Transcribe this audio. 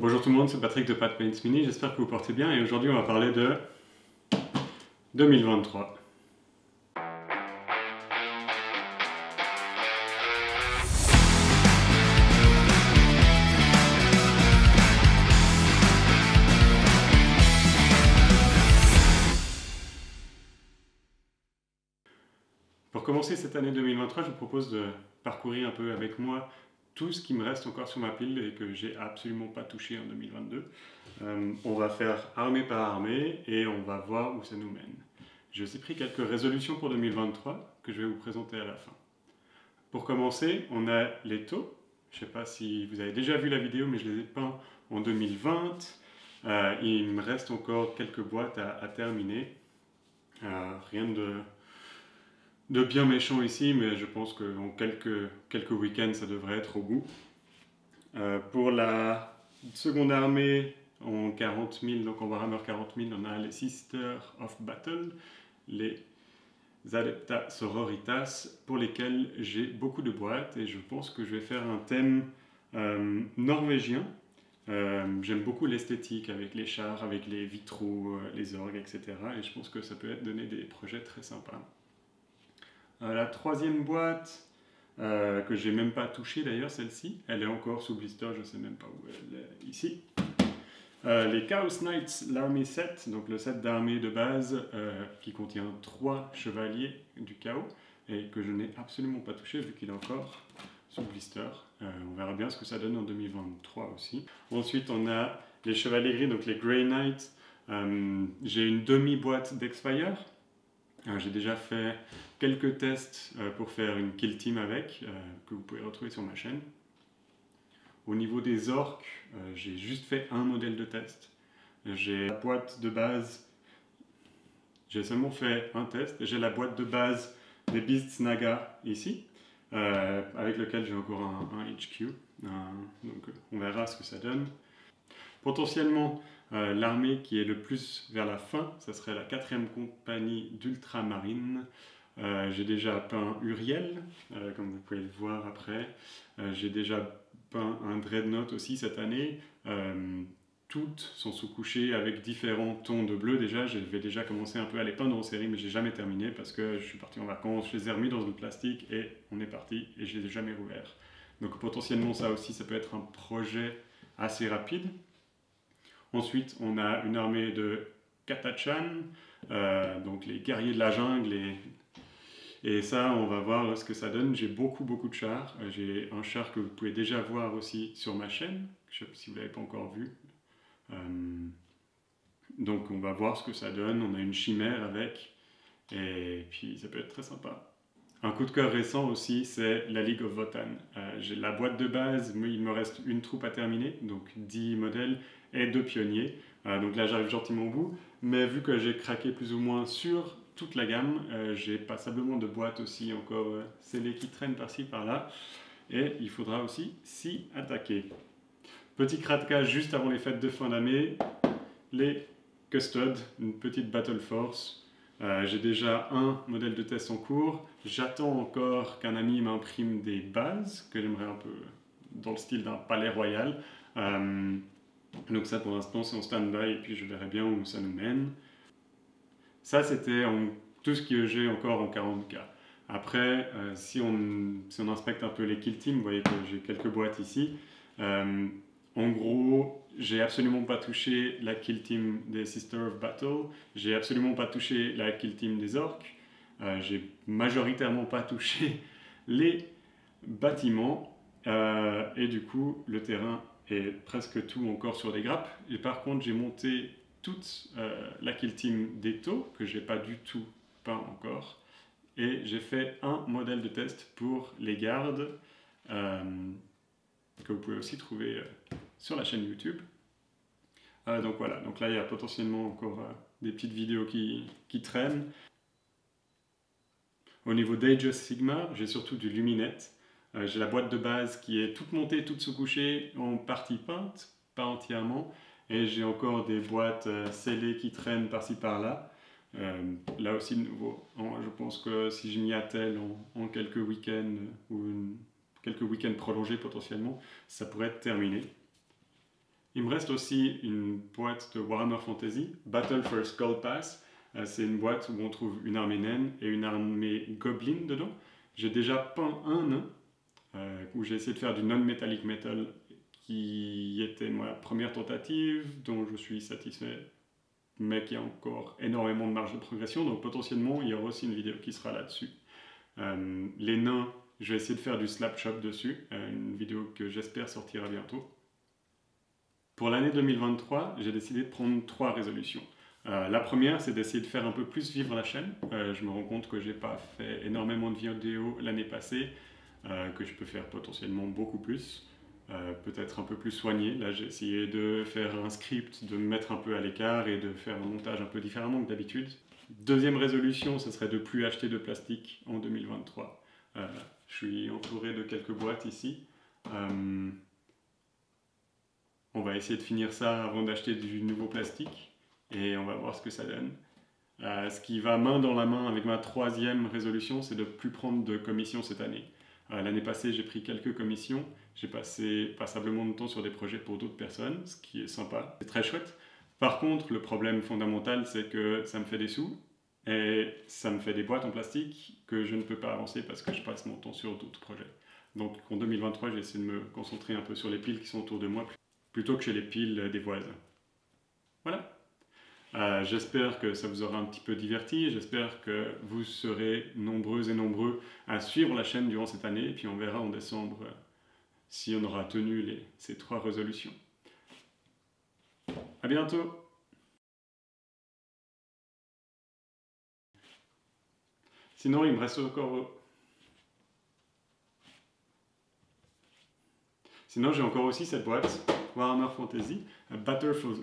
Bonjour tout le monde, c'est Patrick de Pat Paints Mini, j'espère que vous portez bien et aujourd'hui on va parler de 2023. Pour commencer cette année 2023, je vous propose de parcourir un peu avec moi tout ce qui me reste encore sur ma pile et que j'ai absolument pas touché en 2022. On va faire armée par armée et on va voir où ça nous mène. J'ai aussi pris quelques résolutions pour 2023 que je vais vous présenter à la fin. Pour commencer, on a les taux. Je ne sais pas si vous avez déjà vu la vidéo, mais je les ai peints en 2020. Il me reste encore quelques boîtes à terminer. Rien de bien méchant ici, mais je pense qu'en quelques week-ends, ça devrait être au bout. Pour la seconde armée, en 40 000, donc en Warhammer 40 000, on a les Sisters of Battle, les Adepta Sororitas, pour lesquels j'ai beaucoup de boîtes et je pense que je vais faire un thème norvégien. J'aime beaucoup l'esthétique avec les chars, avec les vitraux, les orgues, etc. Et je pense que ça peut donner des projets très sympas. La troisième boîte, que j'ai même pas touchée d'ailleurs, celle-ci, elle est encore sous blister, je sais même pas où elle est, ici. Les Chaos Knights, l'Army Set, donc le set d'armée de base qui contient 3 chevaliers du chaos et que je n'ai absolument pas touché vu qu'il est encore sous blister. On verra bien ce que ça donne en 2023 aussi. Ensuite, on a les chevaliers gris, donc les Grey Knights. J'ai une demi-boîte d'Exfire. J'ai déjà fait quelques tests pour faire une kill team avec, que vous pouvez retrouver sur ma chaîne. Au niveau des orques, j'ai juste fait un modèle de test. J'ai la boîte de base, j'ai seulement fait un test. J'ai la boîte de base des Beasts Naga ici, avec lequel j'ai encore un HQ. Donc on verra ce que ça donne. Potentiellement, l'armée qui est le plus vers la fin, ça serait la 4e compagnie d'ultramarines. J'ai déjà peint Uriel, comme vous pouvez le voir après. J'ai déjà peint un Dreadnought aussi cette année. Toutes sont sous-couchées avec différents tons de bleu déjà. Je vais déjà commencer un peu à les peindre en série, mais j'ai jamais terminé parce que je suis parti en vacances, je les ai remis dans le plastique et on est parti et je les ai jamais rouverts. Donc potentiellement ça aussi, ça peut être un projet assez rapide. Ensuite, on a une armée de Katachan, donc les guerriers de la jungle. Et ça, on va voir ce que ça donne. J'ai beaucoup de chars. J'ai un char que vous pouvez déjà voir aussi sur ma chaîne, si vous ne l'avez pas encore vu. Donc on va voir ce que ça donne. On a une chimère avec. Et puis ça peut être très sympa. Un coup de cœur récent aussi, c'est la League of Votan. J'ai la boîte de base, mais il me reste une troupe à terminer, donc 10 modèles et 2 pionniers. Donc là j'arrive gentiment au bout, mais vu que j'ai craqué plus ou moins sur toute la gamme, j'ai passablement de boîtes aussi encore scellées qui traînent par-ci par-là, et il faudra aussi s'y attaquer. Petit craquage juste avant les fêtes de fin d'année, les Custod, une petite Battle Force. J'ai déjà un modèle de test en cours. J'attends encore qu'un ami m'imprime des bases, que j'aimerais un peu dans le style d'un palais royal. Donc ça pour l'instant c'est en stand-by et puis je verrai bien où ça nous mène. Ça c'était tout ce que j'ai encore en 40K. Après, si on inspecte un peu les kill teams, vous voyez que j'ai quelques boîtes ici. En gros, j'ai absolument pas touché la kill team des Sisters of Battle, j'ai absolument pas touché la kill team des orques, j'ai majoritairement pas touché les bâtiments, et du coup, le terrain est presque tout encore sur des grappes. Et par contre, j'ai monté toute la kill team des taux, que j'ai pas du tout peint encore, et j'ai fait un modèle de test pour les gardes, que vous pouvez aussi trouver sur la chaîne YouTube. Donc voilà, donc là il y a potentiellement encore des petites vidéos qui traînent. Au niveau d'Age of Sigmar, j'ai surtout du Luminette. J'ai la boîte de base qui est toute montée, toute sous-couchée, en partie peinte, pas entièrement. Et j'ai encore des boîtes scellées qui traînent par-ci par-là. Là aussi de nouveau, je pense que si je m'y attelle en quelques week-ends ou quelques week-ends prolongés potentiellement, ça pourrait être terminé. Il me reste aussi une boîte de Warhammer Fantasy, Battle for Skull Pass. C'est une boîte où on trouve une armée naine et une armée goblin dedans. J'ai déjà peint un nain, où j'ai essayé de faire du non-metallic metal, qui était ma première tentative, dont je suis satisfait, mais qui a encore énormément de marge de progression, donc potentiellement il y aura aussi une vidéo qui sera là-dessus. Les nains, je vais essayer de faire du slap shop dessus, une vidéo que j'espère sortira bientôt. Pour l'année 2023, j'ai décidé de prendre 3 résolutions. La première, c'est d'essayer de faire un peu plus vivre la chaîne. Je me rends compte que j'ai pas fait énormément de vidéos l'année passée, que je peux faire potentiellement beaucoup plus, peut-être un peu plus soigné. Là, j'ai essayé de faire un script, de me mettre un peu à l'écart et de faire un montage un peu différemment que d'habitude. Deuxième résolution, ce serait de ne plus acheter de plastique en 2023. Je suis entouré de quelques boîtes ici. On va essayer de finir ça avant d'acheter du nouveau plastique et on va voir ce que ça donne. Ce qui va main dans la main avec ma 3e résolution, c'est de ne plus prendre de commissions cette année. L'année passée, j'ai pris quelques commissions. J'ai passé passablement de temps sur des projets pour d'autres personnes, ce qui est sympa. C'est très chouette. Par contre, le problème fondamental, c'est que ça me fait des sous et ça me fait des boîtes en plastique que je ne peux pas avancer parce que je passe mon temps sur d'autres projets. Donc en 2023, j'ai essayé de me concentrer un peu sur les piles qui sont autour de moi plutôt que chez les piles des voisins. Voilà. J'espère que ça vous aura un petit peu diverti, j'espère que vous serez nombreuses et nombreux à suivre la chaîne durant cette année, et puis on verra en décembre si on aura tenu ces 3 résolutions. À bientôt! Sinon, il me reste encore... Sinon, j'ai encore aussi cette boîte, Warhammer Fantasy, Battle for